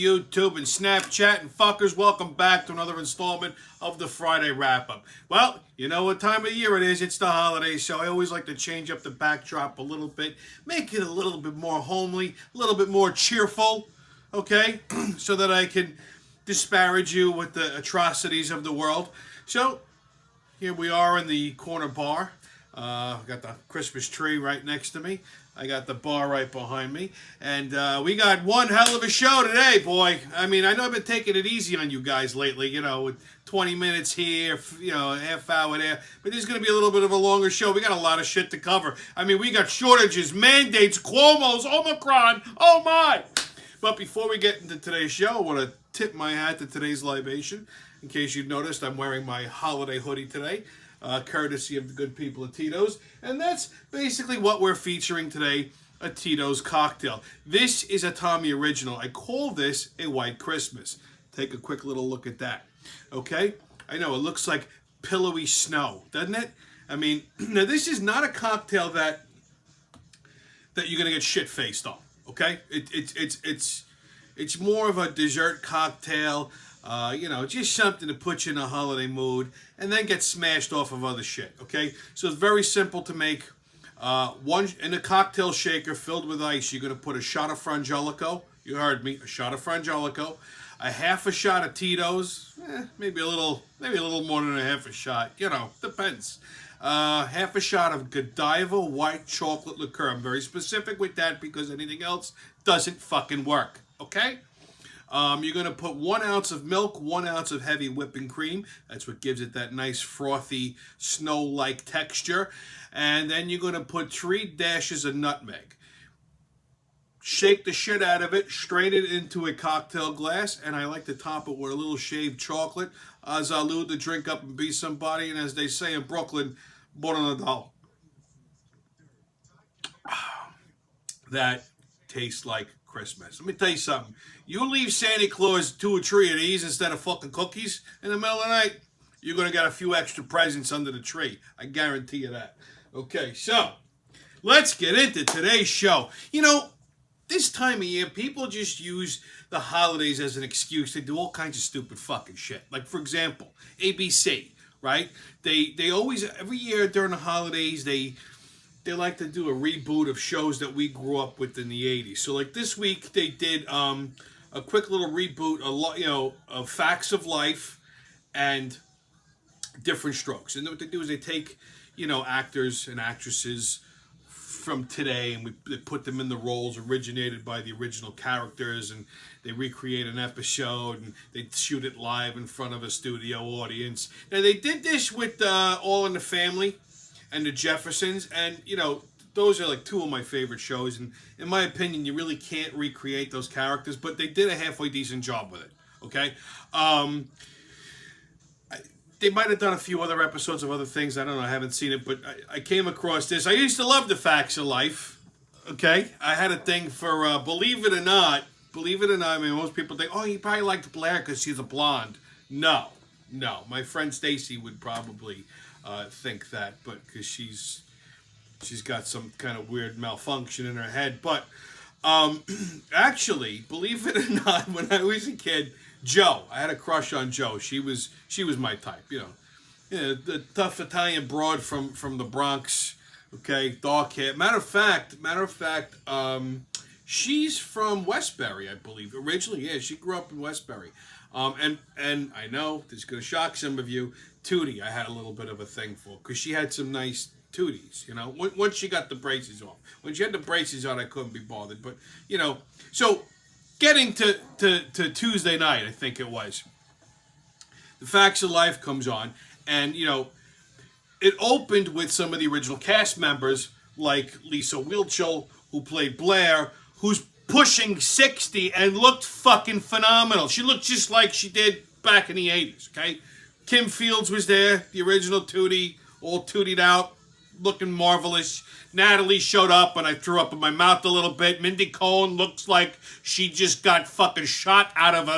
YouTube and Snapchat and fuckers. Welcome back to another installment of the Friday Wrap-Up. Well, you know what time of year it is. It's the holidays, so I always like to change up the backdrop a little bit, make it a little bit more homely, a little bit more cheerful, okay? So that I can disparage you with the atrocities of the world. So, here we are in the corner bar. Got the Christmas tree right next to me. I got the bar right behind me. And we got one hell of a show today, boy. I mean, I know I've been taking it easy on you guys lately, you know, with 20 minutes here, you know, a half hour there. But this is going to be a little bit of a longer show. We got a lot of shit to cover. I mean, we got shortages, mandates, Cuomo's, Omicron. Oh, my! But before we get into today's show, I want to tip my hat to today's libation. In case you've noticed, I'm wearing my holiday hoodie today. Courtesy of the good people at Tito's. And that's basically what we're featuring today, a Tito's cocktail. This is a Tommy original. I call this a White Christmas. Take a quick little look at that. Okay? I know, it looks like pillowy snow, doesn't it? I mean, now this is not a cocktail that you're going to get shit-faced on. Okay? It's more of a dessert cocktail. You know, just something to put you in a holiday mood and then get smashed off of other shit, okay? So it's very simple to make. One in a cocktail shaker filled with ice, you're going to put a shot of Frangelico. You heard me, a shot of Frangelico. A half a shot of Tito's. Maybe a little more than a half a shot. You know, depends. Half a shot of Godiva white chocolate liqueur. I'm very specific with that because anything else doesn't fucking work, okay? You're going to put 1 ounce of milk, 1 ounce of heavy whipping cream. That's what gives it that nice frothy snow-like texture. And then you're going to put 3 dashes of nutmeg. Shake the shit out of it, strain it into a cocktail glass, and I like to top it with a little shaved chocolate. Salud to drink up and be somebody, and as they say in Brooklyn, bon Nadal. That tastes like Christmas. Let me tell you something. You leave Santa Claus to a tree of these instead of fucking cookies in the middle of the night, you're going to get a few extra presents under the tree. I guarantee you that. Okay, so let's get into today's show. You know, this time of year, people just use the holidays as an excuse to do all kinds of stupid fucking shit. Like, for example, ABC, right? They always, every year during the holidays, they like to do a reboot of shows that we grew up with in the 80s. So like this week they did a quick little reboot, of Facts of Life and Diff'rent Strokes. And what they do is they take, actors and actresses from today and they put them in the roles originated by the original characters, and they recreate an episode and they shoot it live in front of a studio audience. Now they did this with All in the Family and the Jeffersons, and those are like two of my favorite shows, and in my opinion you really can't recreate those characters, but they did a halfway decent job with it. Okay, they might have done a few other episodes of other things, I don't know, I haven't seen it, but I came across this. I used to love the Facts of Life. Okay, I had a thing for believe it or not, I mean, most people think, oh, you probably liked Blair because she's a blonde. No, my friend Stacy would probably think that, but because she's got some kind of weird malfunction in her head. But actually, believe it or not, when I was a kid, Joe, I had a crush on Joe. She was my type, the tough Italian broad from the Bronx. Okay, dark hair. Matter of fact, she's from Westbury, I believe. Originally, yeah, she grew up in Westbury. And I know this is going to shock some of you. Tootie, I had a little bit of a thing for, because she had some nice tooties, once she got the braces off. When she had the braces on, I couldn't be bothered. But, so getting to Tuesday night, I think it was, the Facts of Life comes on, and, it opened with some of the original cast members, like Lisa Wheelchill, who played Blair, who's pushing 60 and looked fucking phenomenal. She looked just like she did back in the 80s, okay? Kim Fields was there, the original Tootie, all tootied out, looking marvelous. Natalie showed up, and I threw up in my mouth a little bit. Mindy Cohn looks like she just got fucking shot out of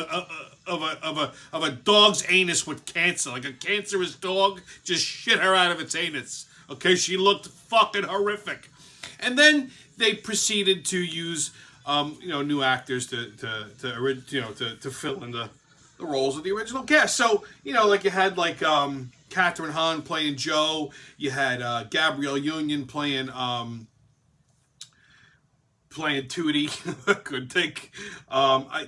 a dog's anus with cancer. Like a cancerous dog just shit her out of its anus. Okay, she looked fucking horrific. And then they proceeded to use new actors to fill in the roles of the original cast. So, like you had like Catherine Hahn playing Joe, you had Gabrielle Union playing Tootie. Couldn't think.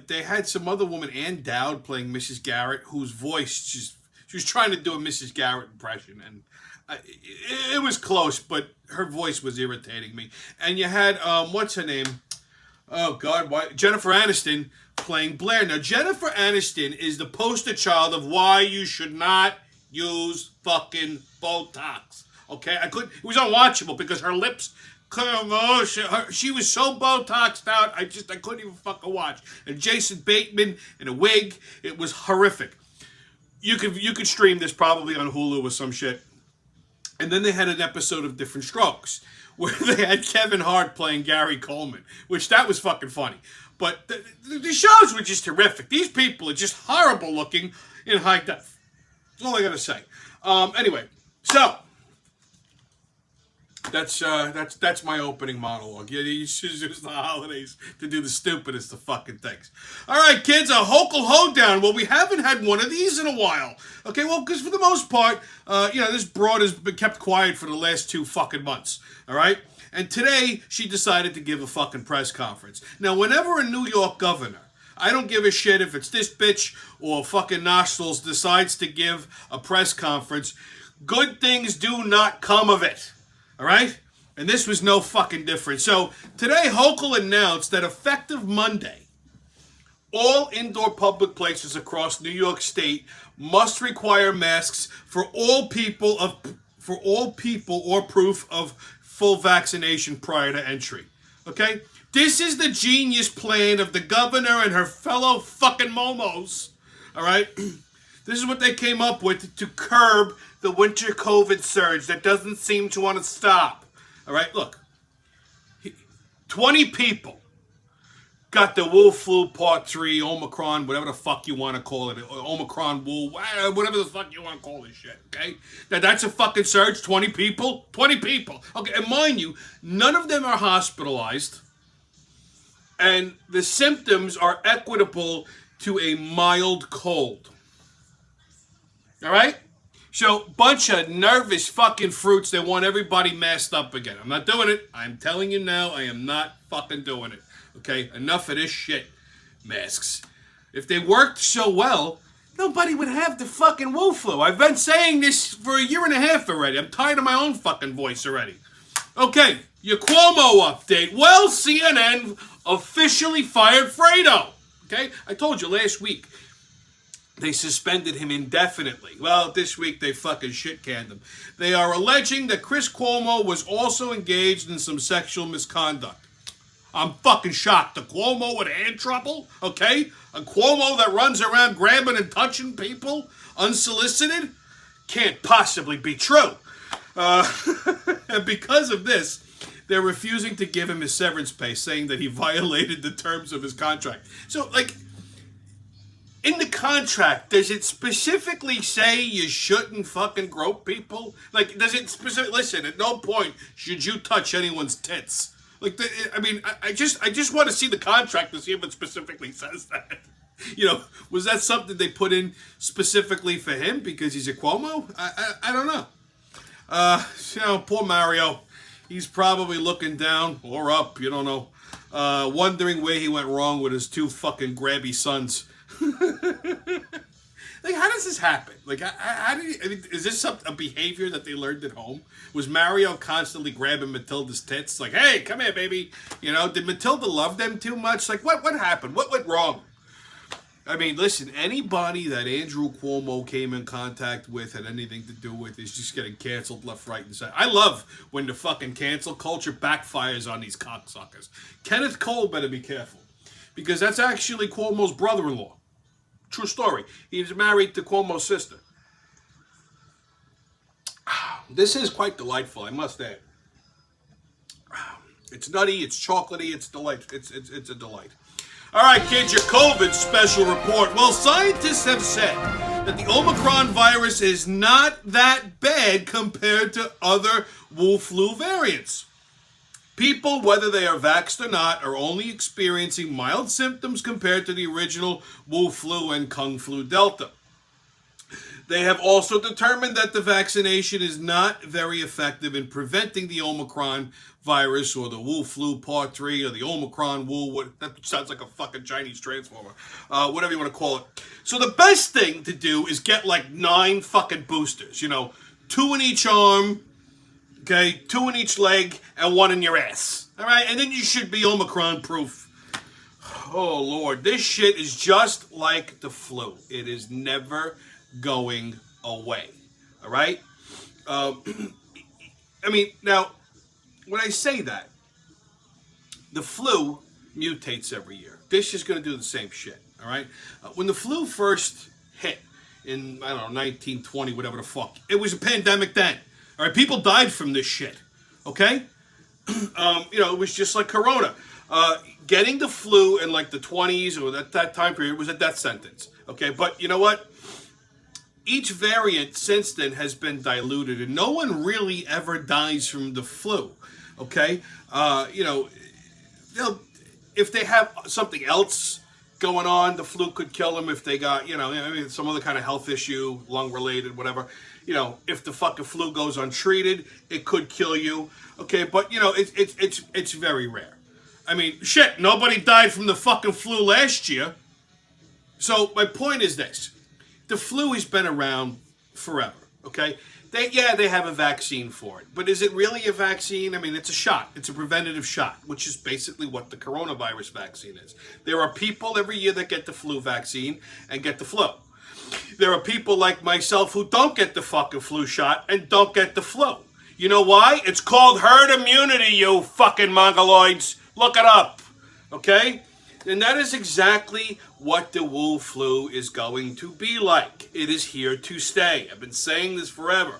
They had some other woman, Ann Dowd, playing Mrs. Garrett, whose voice she was trying to do a Mrs. Garrett impression, and it was close, but her voice was irritating me. And you had what's her name? Oh God, why? Jennifer Aniston playing Blair. Now Jennifer Aniston is the poster child of why you should not use fucking Botox. Okay, it was unwatchable because her lips. She was so Botoxed out, I couldn't even fucking watch. And Jason Bateman in a wig, it was horrific. You could stream this probably on Hulu or some shit. And then they had an episode of Diff'rent Strokes where they had Kevin Hart playing Gary Coleman, which that was fucking funny. But the shows were just terrific. These people are just horrible looking in high def. That's all I gotta say. Anyway, so that's my opening monologue. Yeah, you should use the holidays to do the stupidest of fucking things. All right, kids, a hoedown. Well, we haven't had one of these in a while. Okay, well, because for the most part, this broad has been kept quiet for the last 2 fucking months. All right, and today she decided to give a fucking press conference. Now, whenever a New York governor, I don't give a shit if it's this bitch or fucking Nostrils, decides to give a press conference, good things do not come of it. All right? And this was no fucking different. So today, Hochul announced that effective Monday, all indoor public places across New York State must require masks for all people or proof of full vaccination prior to entry. Okay? This is the genius plan of the governor and her fellow fucking momos. All right? This is what they came up with to curb the winter COVID surge that doesn't seem to want to stop. All right, look. 20 people got the Wu flu part 3, Omicron, whatever the fuck you want to call it. Omicron, Wu, whatever the fuck you want to call this shit, okay? That's a fucking surge, 20 people? 20 people. Okay, and mind you, none of them are hospitalized. And the symptoms are equitable to a mild cold. All right? So, bunch of nervous fucking fruits that want everybody masked up again. I'm not doing it. I'm telling you now, I am not fucking doing it. Okay? Enough of this shit. Masks. If they worked so well, nobody would have the fucking Wu flu. I've been saying this for 1.5 years already. I'm tired of my own fucking voice already. Okay, your Cuomo update. Well, CNN officially fired Fredo. Okay? I told you last week. They suspended him indefinitely. Well, this week they fucking shit-canned him. They are alleging that Chris Cuomo was also engaged in some sexual misconduct. I'm fucking shocked. A Cuomo with hand trouble, okay? A Cuomo that runs around grabbing and touching people unsolicited? Can't possibly be true. And because of this, they're refusing to give him his severance pay, saying that he violated the terms of his contract. So, in the contract, does it specifically say you shouldn't fucking grope people? Does it specifically... Listen, at no point should you touch anyone's tits. I just want to see the contract to see if it specifically says that. Was that something they put in specifically for him because he's a Cuomo? I don't know. Poor Mario. He's probably looking down or up, you don't know, wondering where he went wrong with his 2 fucking grabby sons. How does this happen? Is this a behavior that they learned at home? Was Mario constantly grabbing Matilda's tits? Hey, come here, baby. Did Matilda love them too much? What happened? What went wrong? Listen, anybody that Andrew Cuomo came in contact with had anything to do with is just getting canceled left, right, and center. I love when the fucking cancel culture backfires on these cocksuckers. Kenneth Cole better be careful, because that's actually Cuomo's brother-in-law. True story. He's married to Cuomo's sister. This is quite delightful, I must add. It's nutty, it's chocolatey, it's delight. It's a delight. All right, kids, your COVID special report. Well, scientists have said that the Omicron virus is not that bad compared to other Wu flu variants. People, whether they are vaxxed or not, are only experiencing mild symptoms compared to the original Wu flu and Kung flu Delta. They have also determined that the vaccination is not very effective in preventing the Omicron virus or the Wu flu part 3 or the Omicron Wu, that sounds like a fucking Chinese transformer, whatever you want to call it. So the best thing to do is get like 9 fucking boosters, 2 in each arm, okay, 2 in each leg, and 1 in your ass. All right, and then you should be Omicron proof. Oh Lord, this shit is just like the flu. It is never going away. All right? I mean, now, when I say that, the flu mutates every year. This is going to do the same shit. All right? When the flu first hit in, 1920, whatever the fuck, it was a pandemic then. All right? People died from this shit. Okay? It was just like Corona. Getting the flu in like the 20s or that time period was a death sentence. Okay? But you know what? Each variant since then has been diluted, and no one really ever dies from the flu, okay? If they have something else going on, the flu could kill them. If they got, some other kind of health issue, lung-related, whatever. If the fucking flu goes untreated, it could kill you, okay? But, it's very rare. I mean, shit, nobody died from the fucking flu last year. So my point is this. The flu has been around forever, okay? They have a vaccine for it. But is it really a vaccine? I mean, it's a shot. It's a preventative shot, which is basically what the coronavirus vaccine is. There are people every year that get the flu vaccine and get the flu. There are people like myself who don't get the fucking flu shot and don't get the flu. You know why? It's called herd immunity, you fucking mongoloids. Look it up, okay? And that is exactly what the Wu flu is going to be like. It is here to stay. I've been saying this forever.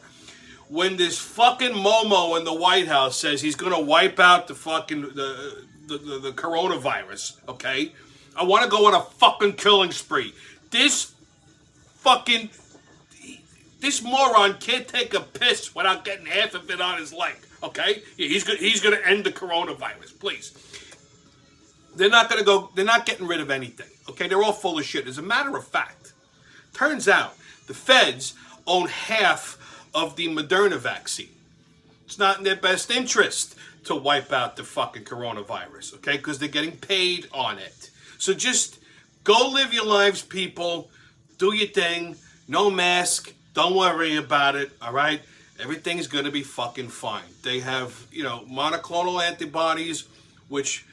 When this fucking Momo in the White House says he's going to wipe out the fucking the coronavirus, okay? I want to go on a fucking killing spree. This moron can't take a piss without getting half of it on his leg, okay? He's going to end the coronavirus, please. They're not getting rid of anything, okay? They're all full of shit. As a matter of fact, turns out the feds own half of the Moderna vaccine. It's not in their best interest to wipe out the fucking coronavirus, okay? Because they're getting paid on it. So just go live your lives, people. Do your thing. No mask. Don't worry about it, all right? Everything's going to be fucking fine. They have, monoclonal antibodies, which,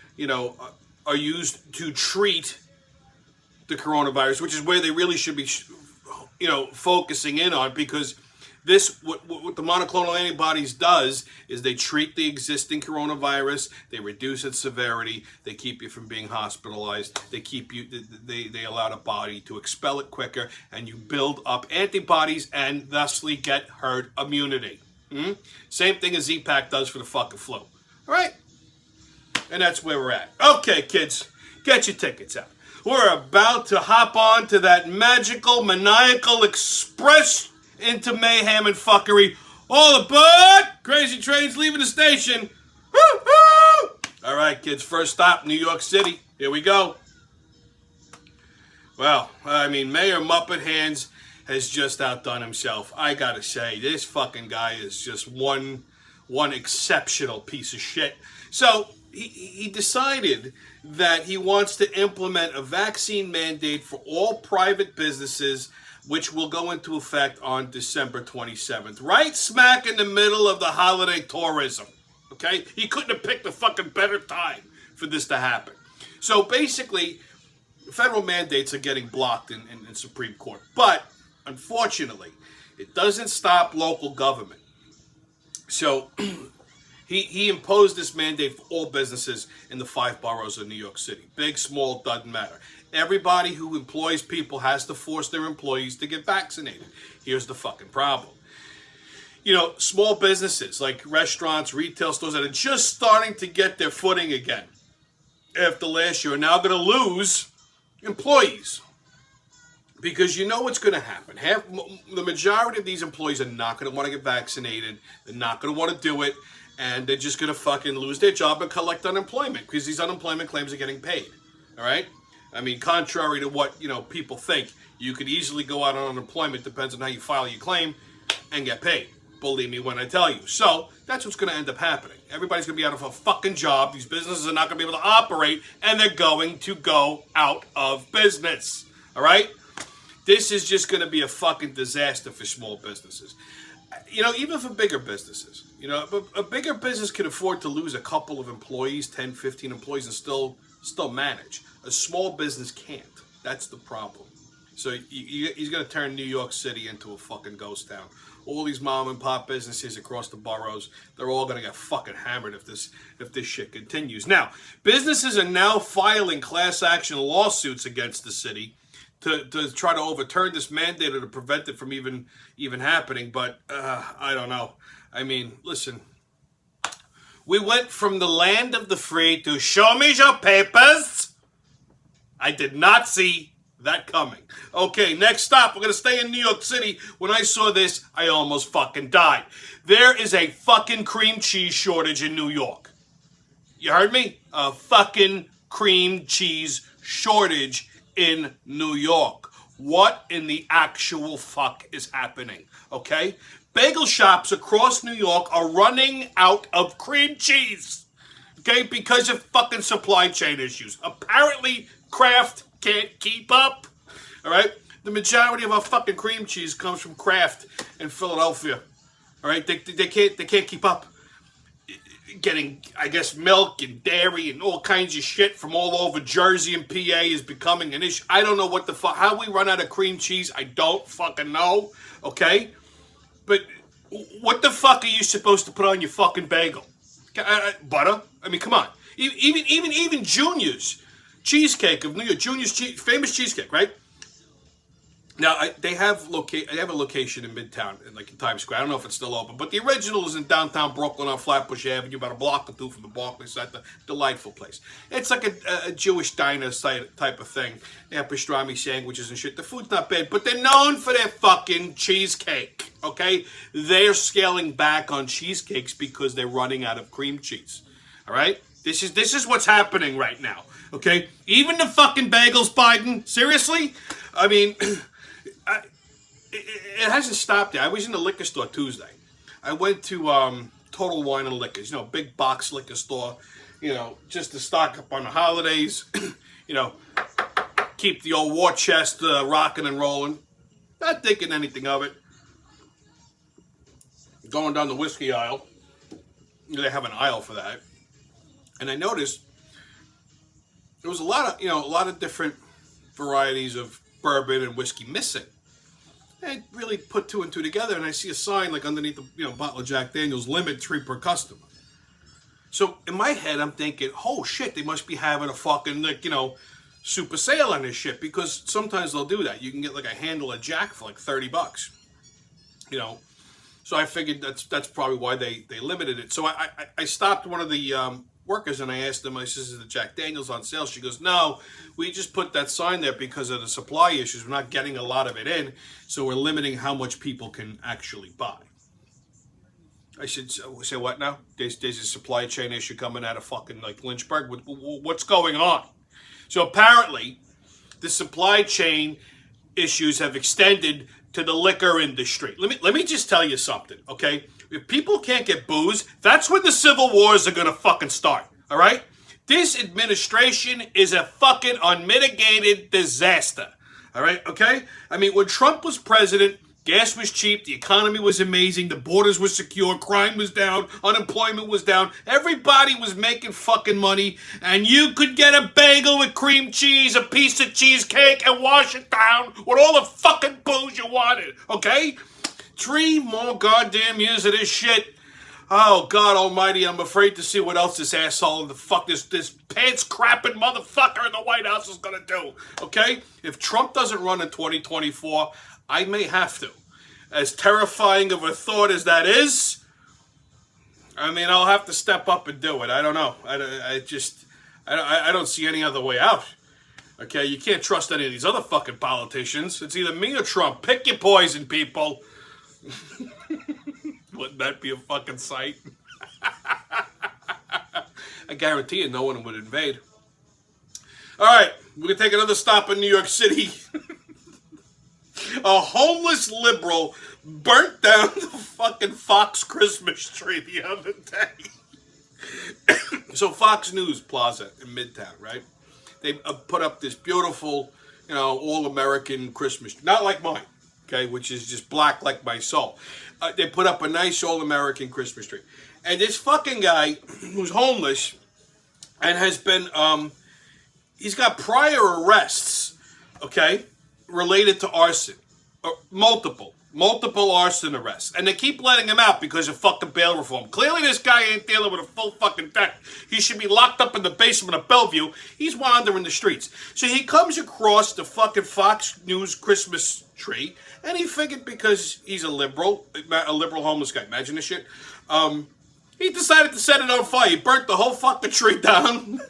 are used to treat the coronavirus, which is where they really should be, focusing in on, because what the monoclonal antibodies does is they treat the existing coronavirus, they reduce its severity, they keep you from being hospitalized, they allow the body to expel it quicker, and you build up antibodies and thusly get herd immunity. Same thing as Z-Pack does for the fucking flu. All right? And that's where we're at. Okay, kids, get your tickets out. We're about to hop on to that magical, maniacal express into mayhem and fuckery. All aboard! Crazy train's leaving the station. Woo-hoo! All right, kids, first stop, New York City. Here we go. Well, Mayor Muppet Hands has just outdone himself. I gotta say, this fucking guy is just one exceptional piece of shit. So, he decided that he wants to implement a vaccine mandate for all private businesses, which will go into effect on December 27th. Right smack in the middle of the holiday tourism. Okay? He couldn't have picked a fucking better time for this to happen. So basically, federal mandates are getting blocked in Supreme Court. But, unfortunately, it doesn't stop local government. So, he imposed this mandate for all businesses in the 5 boroughs of New York City. Big, small, doesn't matter. Everybody who employs people has to force their employees to get vaccinated. Here's the fucking problem. Small businesses like restaurants, retail stores that are just starting to get their footing again after last year are now going to lose employees Because you know what's going to happen. The majority of these employees are not going to want to get vaccinated. They're not going to want to do it. And they're just going to fucking lose their job and collect unemployment. Because these unemployment claims are getting paid. All right? I mean, contrary to what, people think, you could easily go out on unemployment, depends on how you file your claim, and get paid. Believe me when I tell you. So, that's what's going to end up happening. Everybody's going to be out of a fucking job. These businesses are not going to be able to operate, and they're going to go out of business. All right? This is just going to be a fucking disaster for small businesses. Even for bigger businesses. A bigger business can afford to lose a couple of employees, 10, 15 employees, and still manage. A small business can't. That's the problem. So he's going to turn New York City into a fucking ghost town. All these mom and pop businesses across the boroughs, they're all going to get fucking hammered if this shit continues. Now, businesses are now filing class action lawsuits against the city to try to overturn this mandate or to prevent it from even happening. But I don't know. I mean, listen. We went from the land of the free to show me your papers. I did not see that coming. Okay, next stop. We're going to stay in New York City. When I saw this, I almost fucking died. There is a fucking cream cheese shortage in New York. You heard me? A fucking cream cheese shortage in New York. What in the actual fuck is happening? Okay? Bagel shops across New York are running out of cream cheese. Okay? Because of fucking supply chain issues. Apparently, Kraft can't keep up. All right? The majority of our fucking cream cheese comes from Kraft in Philadelphia. All right? They can't keep up. Getting, I guess, milk and dairy and all kinds of shit from all over Jersey and PA is becoming an issue. I don't know what the fuck, how we run out of cream cheese, I don't fucking know, okay? But what the fuck are you supposed to put on your fucking bagel? Butter? I mean, come on. Even Junior's cheesecake of New York, famous cheesecake, right? Now, they have a location in Midtown, like in Times Square. I don't know if it's still open, but the original is in downtown Brooklyn on Flatbush Avenue, about a block or two from the Barclays site. The delightful place. It's like a Jewish diner type of thing. They have pastrami sandwiches and shit. The food's not bad, but they're known for their fucking cheesecake, okay? They're scaling back on cheesecakes because they're running out of cream cheese, all right? This is what's happening right now, okay? Even the fucking bagels, Biden, seriously? I mean... It hasn't stopped there. I was in the liquor store Tuesday. I went to Total Wine and Liquors, big box liquor store, just to stock up on the holidays, keep the old war chest rocking and rolling. Not thinking anything of it. Going down the whiskey aisle. They have an aisle for that. And I noticed there was a lot of different varieties of bourbon and whiskey missing. I really put two and two together, and I see a sign like underneath the bottle of Jack Daniel's, limit 3 per customer. So in my head, I'm thinking, oh shit, they must be having a fucking super sale on this shit, because sometimes they'll do that. You can get like a handle of Jack for like $30. So I figured that's probably why they limited it. So I stopped one of the workers and I asked them, I says, is the Jack Daniel's on sale? She goes, no, we just put that sign there because of the supply issues. We're not getting a lot of it in, so we're limiting how much people can actually buy. I said, say what now? There's a supply chain issue coming out of fucking like Lynchburg. What's going on? So apparently, the supply chain issues have extended to the liquor industry. Let me just tell you something, okay? If people can't get booze, that's when the civil wars are gonna fucking start, all right? This administration is a fucking unmitigated disaster, all right, okay? I mean, when Trump was president, gas was cheap, the economy was amazing, the borders were secure, crime was down, unemployment was down, everybody was making fucking money, and you could get a bagel with cream cheese, a piece of cheesecake, and wash it down with all the fucking booze you wanted, okay? 3 more goddamn years of this shit. Oh, God almighty, I'm afraid to see what else this asshole and this pants-crapping motherfucker in the White House is gonna do, okay? If Trump doesn't run in 2024, I may have to. As terrifying of a thought as that is, I mean, I'll have to step up and do it. I don't know. I don't see any other way out. Okay, you can't trust any of these other fucking politicians. It's either me or Trump. Pick your poison, people. Wouldn't that be a fucking sight? I guarantee you no one would invade. All right, we're going to take another stop in New York City. A homeless liberal burnt down the fucking Fox Christmas tree the other day. So Fox News Plaza in Midtown, right? They put up this beautiful, all-American Christmas tree. Not like mine, okay, which is just black like my soul. They put up a nice all-American Christmas tree. And this fucking guy who's homeless and has been, he's got prior arrests, okay, related to arson. Multiple arson arrests. And they keep letting him out because of fucking bail reform. Clearly this guy ain't dealing with a full fucking deck. He should be locked up in the basement of Bellevue. He's wandering the streets. So he comes across the fucking Fox News Christmas tree, and he figured because he's a liberal homeless guy, imagine this shit, he decided to set it on fire. He burnt the whole fucking tree down.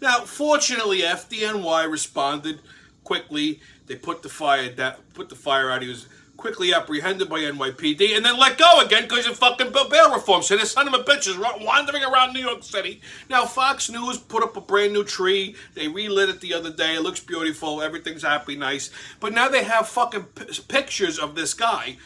Now, fortunately, FDNY responded quickly. They put the fire out. He was quickly apprehended by NYPD and then let go again because of fucking bail reform. So this son of a bitch is wandering around New York City. Now, Fox News put up a brand new tree. They relit it the other day. It looks beautiful. Everything's happy, nice. But now they have fucking pictures of this guy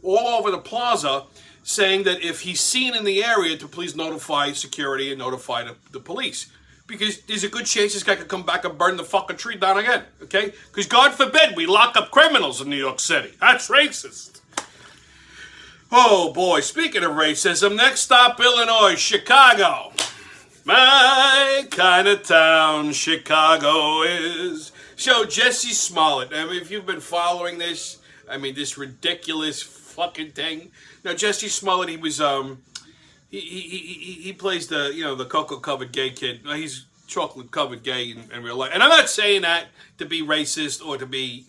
all over the plaza saying that if he's seen in the area to please notify security and notify the police. Because there's a good chance this guy could come back and burn the fucking tree down again, okay? Because God forbid we lock up criminals in New York City. That's racist. Oh, boy. Speaking of racism, next stop, Illinois, Chicago. My kind of town, Chicago is. So, Jesse Smollett. I mean, if you've been following this, this ridiculous fucking thing. Now, Jesse Smollett, he was, He plays the cocoa-covered gay kid. He's chocolate-covered gay in real life. And I'm not saying that to be racist or to be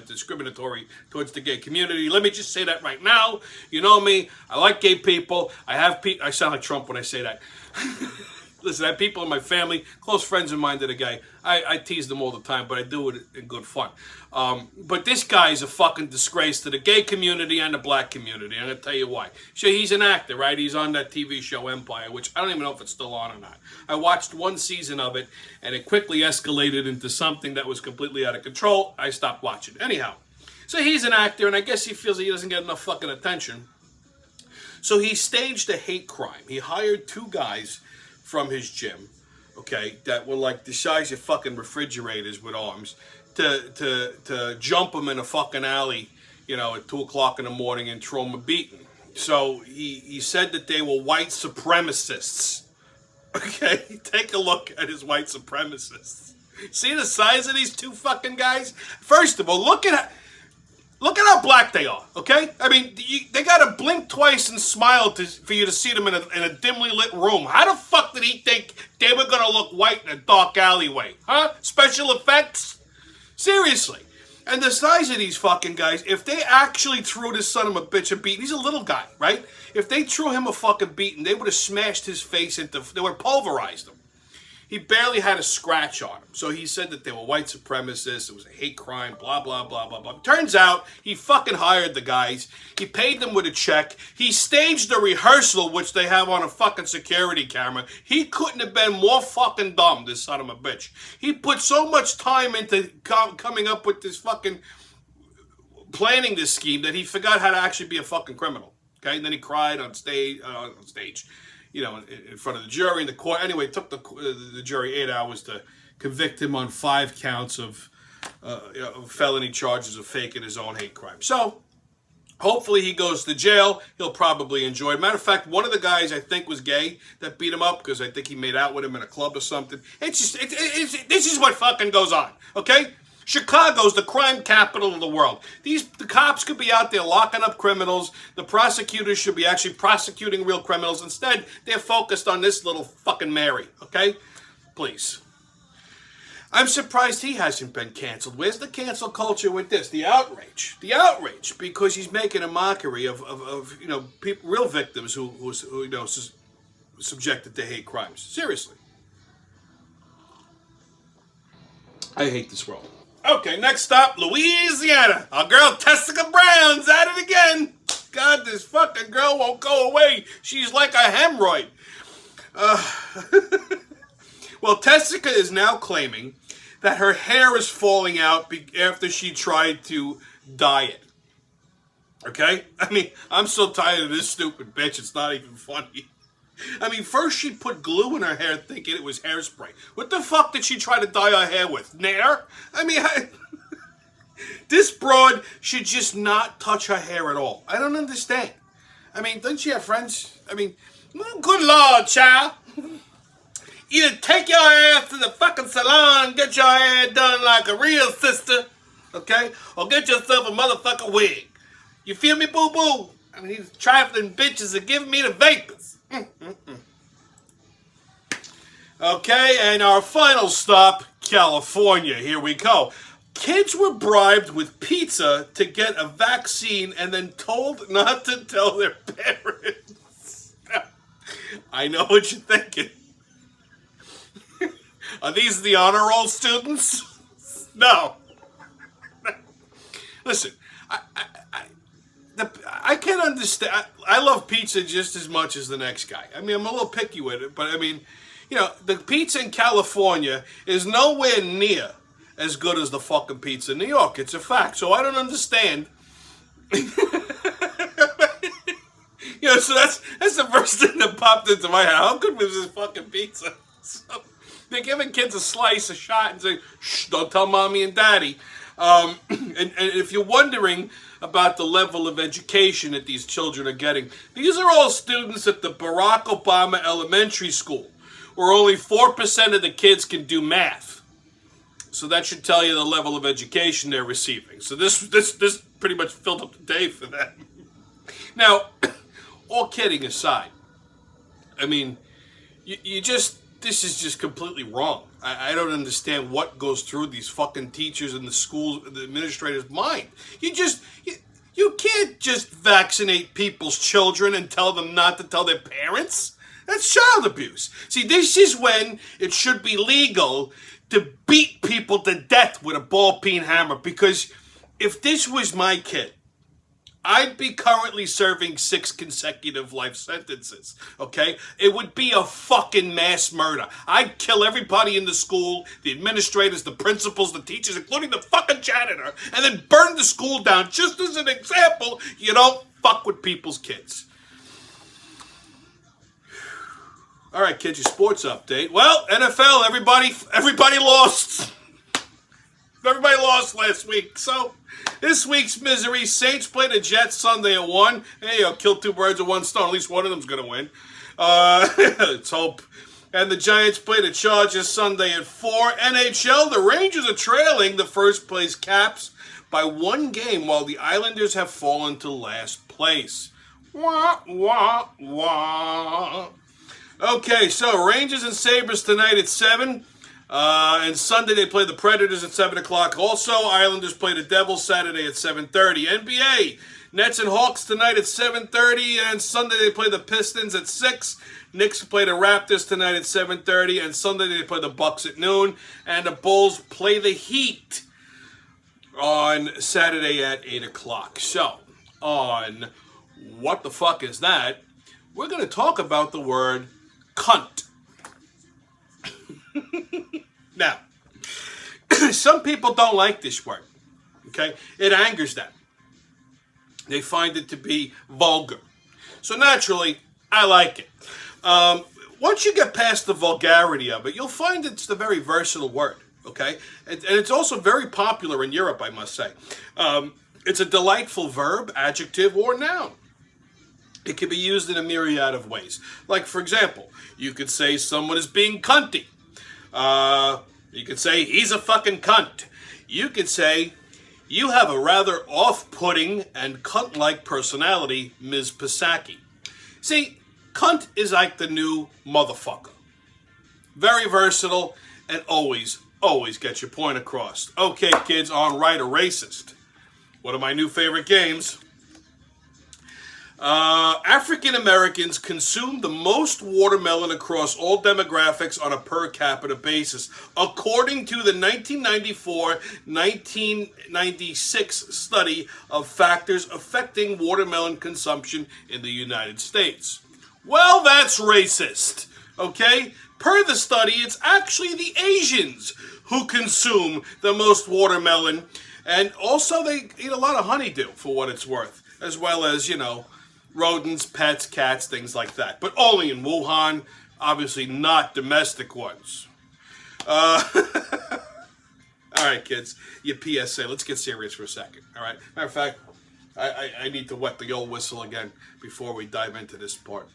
discriminatory towards the gay community. Let me just say that right now. You know me. I like gay people. I sound like Trump when I say that. Listen, I have people in my family, close friends of mine that are gay. I tease them all the time, but I do it in good fun. But this guy is a fucking disgrace to the gay community and the black community. I'm going to tell you why. So he's an actor, right? He's on that TV show Empire, which I don't even know if it's still on or not. I watched one season of it, and it quickly escalated into something that was completely out of control. I stopped watching. Anyhow, so he's an actor, and I guess he feels he doesn't get enough fucking attention. So he staged a hate crime. He hired two guys from his gym, okay, that were like the size of fucking refrigerators with arms, to jump him in a fucking alley, at 2 o'clock in the morning and throw him a beating. So he said that they were white supremacists. Okay, take a look at his white supremacists. See the size of these two fucking guys? First of all, look at how black they are, okay? They got to blink twice and smile for you to see them in a dimly lit room. How the fuck did he think they were going to look white in a dark alleyway? Huh? Special effects? Seriously. And the size of these fucking guys, if they actually threw this son of a bitch a beating, he's a little guy, right? If they threw him a fucking beating, they would have smashed his face they would have pulverized him. He barely had a scratch on him. So he said that they were white supremacists. It was a hate crime, blah, blah, blah, blah, blah. Turns out he fucking hired the guys. He paid them with a check. He staged a rehearsal, which they have on a fucking security camera. He couldn't have been more fucking dumb, this son of a bitch. He put so much time into coming up with this fucking planning this scheme that he forgot how to actually be a fucking criminal. Okay, and then he cried on stage. In front of the jury in the court. Anyway, it took the jury 8 hours to convict him on 5 counts of felony charges of faking his own hate crime. So, hopefully he goes to jail. He'll probably enjoy it. Matter of fact, one of the guys I think was gay that beat him up because I think he made out with him in a club or something. This is what fucking goes on, okay? Chicago's the crime capital of the world. The cops could be out there locking up criminals. The prosecutors should be actually prosecuting real criminals. Instead, they're focused on this little fucking Mary, okay? Please. I'm surprised he hasn't been canceled. Where's the cancel culture with this? The outrage. The outrage, because he's making a mockery of people, real victims who subjected to hate crimes. Seriously. I hate this world. Okay, next stop, Louisiana. Our girl Tessica Brown's at it again. God, this fucking girl won't go away. She's like a hemorrhoid. Well, Tessica is now claiming that her hair is falling out after she tried to dye it. Okay? I mean, I'm so tired of this stupid bitch, it's not even funny. I mean, first she put glue in her hair thinking it was hairspray. What the fuck did she try to dye her hair with? Nair? I mean, this broad should just not touch her hair at all. I don't understand. I mean, doesn't she have friends? I mean, good Lord, child. Either take your ass to the fucking salon, get your hair done like a real sister, okay? Or get yourself a motherfucking wig. You feel me, boo-boo? I mean, these trifling bitches are giving me the vapors. Okay, and our final stop, California. Here we go. Kids were bribed with pizza to get a vaccine and then told not to tell their parents. I know what you're thinking. Are these the honor roll students? No. Listen, I can't understand. I love pizza just as much as the next guy. I mean, I'm a little picky with it, but I mean, you know, the pizza in California is nowhere near as good as the fucking pizza in New York. It's a fact. So I don't understand. You know, so that's the first thing that popped into my head. How good was this fucking pizza? So they're giving kids a slice, a shot, and saying, shh, don't tell mommy and daddy. And if you're wondering about the level of education that these children are getting, these are all students at the Barack Obama Elementary School, where only 4% of the kids can do math. So that should tell you the level of education they're receiving. So this pretty much filled up the day for them. Now, all kidding aside, I mean, this is just completely wrong. I don't understand what goes through these fucking teachers and the school, the administrators' mind. You can't just vaccinate people's children and tell them not to tell their parents. That's child abuse. See, this is when it should be legal to beat people to death with a ball-peen hammer, because if this was my kid, I'd be currently serving 6 consecutive life sentences, okay? It would be a fucking mass murder. I'd kill everybody in the school, the administrators, the principals, the teachers, including the fucking janitor, and then burn the school down just as an example. You don't fuck with people's kids. All right, kids, your sports update. Well, NFL, everybody lost. Everybody lost last week, so this week's misery: Saints play the Jets Sunday at 1. Hey, I'll kill 2 birds with 1 stone. At least one of them's going to win. Let's hope. And the Giants play the Chargers Sunday at 4. NHL, the Rangers are trailing the first place Caps by 1 game, while the Islanders have fallen to last place. Wah, wah, wah. Okay, so Rangers and Sabres tonight at 7. And Sunday they play the Predators at 7 o'clock. Also, Islanders play the Devils Saturday at 7:30. NBA, Nets and Hawks tonight at 7:30. And Sunday they play the Pistons at 6. Knicks play the Raptors tonight at 7:30. And Sunday they play the Bucks at noon. And the Bulls play the Heat on Saturday at 8 o'clock. So, on What the Fuck Is That, we're going to talk about the word cunt. Now, some people don't like this word, okay? It angers them. They find it to be vulgar. So naturally, I like it. Once you get past the vulgarity of it, you'll find it's a very versatile word, okay? And it's also very popular in Europe, I must say. It's a delightful verb, adjective, or noun. It can be used in a myriad of ways. Like, for example, you could say someone is being cunty. You could say, he's a fucking cunt. You could say, you have a rather off-putting and cunt-like personality, Ms. Psaki. See, cunt is like the new motherfucker. Very versatile and always get your point across. Okay, kids, on Right or Racist. One of my new favorite games. African Americans consume the most watermelon across all demographics on a per capita basis, according to the 1994-1996 study of factors affecting watermelon consumption in the United States. Well, that's racist, okay? Per the study, it's actually the Asians who consume the most watermelon, and also they eat a lot of honeydew, for what it's worth, as well as, you know, rodents, pets, cats, things like that. But only in Wuhan, obviously not domestic ones. All right, kids, your PSA. Let's get serious for a second, all right? Matter of fact, I need to wet the old whistle again before we dive into this part.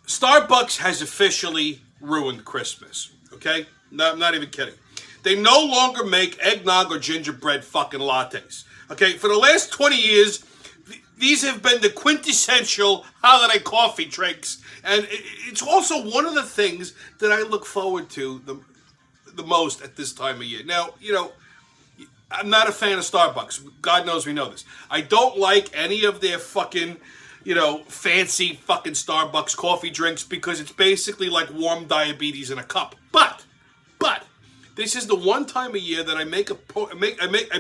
Starbucks has officially ruined Christmas, okay? No, I'm not even kidding. They no longer make eggnog or gingerbread fucking lattes, okay? For the last 20 years, these have been the quintessential holiday coffee drinks, and it's also one of the things that I look forward to the most at this time of year. Now, you know, I'm not a fan of Starbucks. God knows we know this. I don't like any of their fucking, you know, fancy fucking Starbucks coffee drinks because it's basically like warm diabetes in a cup. But this is the one time a year that I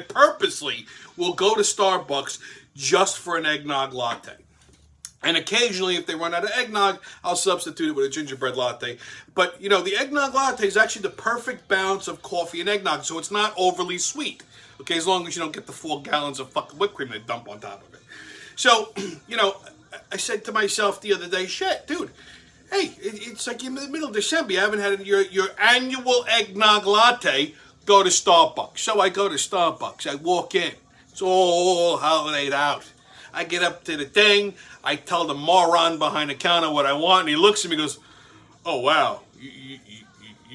purposely will go to Starbucks just for an eggnog latte. And occasionally, if they run out of eggnog, I'll substitute it with a gingerbread latte. But, you know, the eggnog latte is actually the perfect balance of coffee and eggnog, so it's not overly sweet. Okay, as long as you don't get the 4 gallons of fucking whipped cream they dump on top of it. So, you know, I said to myself the other day, shit, dude, hey, it's like in the middle of December, you haven't had your annual eggnog latte, go to Starbucks. So I go to Starbucks, I walk in. It's all holidayed out. I get up to the thing. I tell the moron behind the counter what I want, and he looks at me and goes, "Oh, wow, you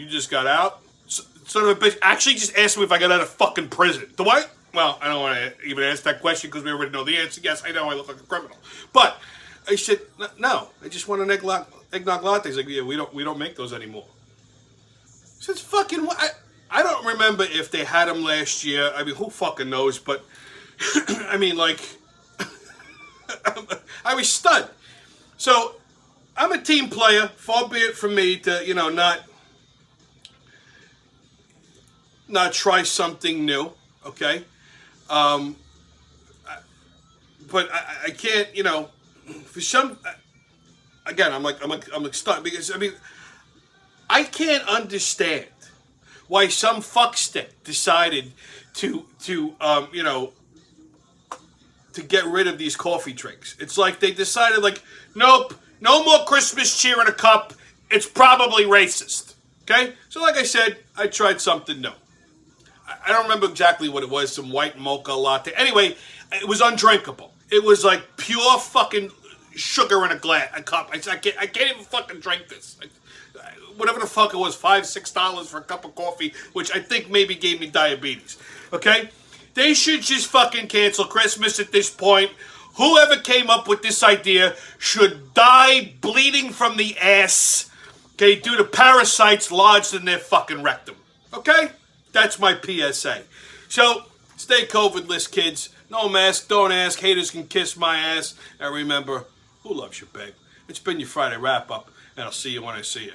just got out?" Son of a bitch actually just asked me if I got out of fucking prison. Do I? Well, I don't want to even ask that question because we already know the answer. Yes, I know I look like a criminal. But I said, no, I just want an eggnog latte. He's like, yeah, we don't make those anymore. I said, fucking what? I don't remember if they had them last year. I mean, who fucking knows? But I mean, like, I was stunned. So I'm a team player. Far be it from me to, you know, not try something new. Okay, but I can't, you know, for some. Again, I'm stunned because I mean, I can't understand why some fuckstick decided to you know, to get rid of these coffee drinks. It's like they decided, like, nope, no more Christmas cheer in a cup. It's probably racist. Okay? So like I said, I tried something new. I don't remember exactly what it was, some white mocha latte. Anyway, it was undrinkable. It was like pure fucking sugar in a cup. I can't even fucking drink this. Whatever the fuck it was, $5-6 for a cup of coffee, which I think maybe gave me diabetes. Okay? They should just fucking cancel Christmas at this point. Whoever came up with this idea should die bleeding from the ass, okay, due to parasites lodged in their fucking rectum. Okay? That's my PSA. So, stay COVID-less, kids. No mask, don't ask. Haters can kiss my ass. And remember, who loves you, babe? It's been your Friday wrap-up, and I'll see you when I see you.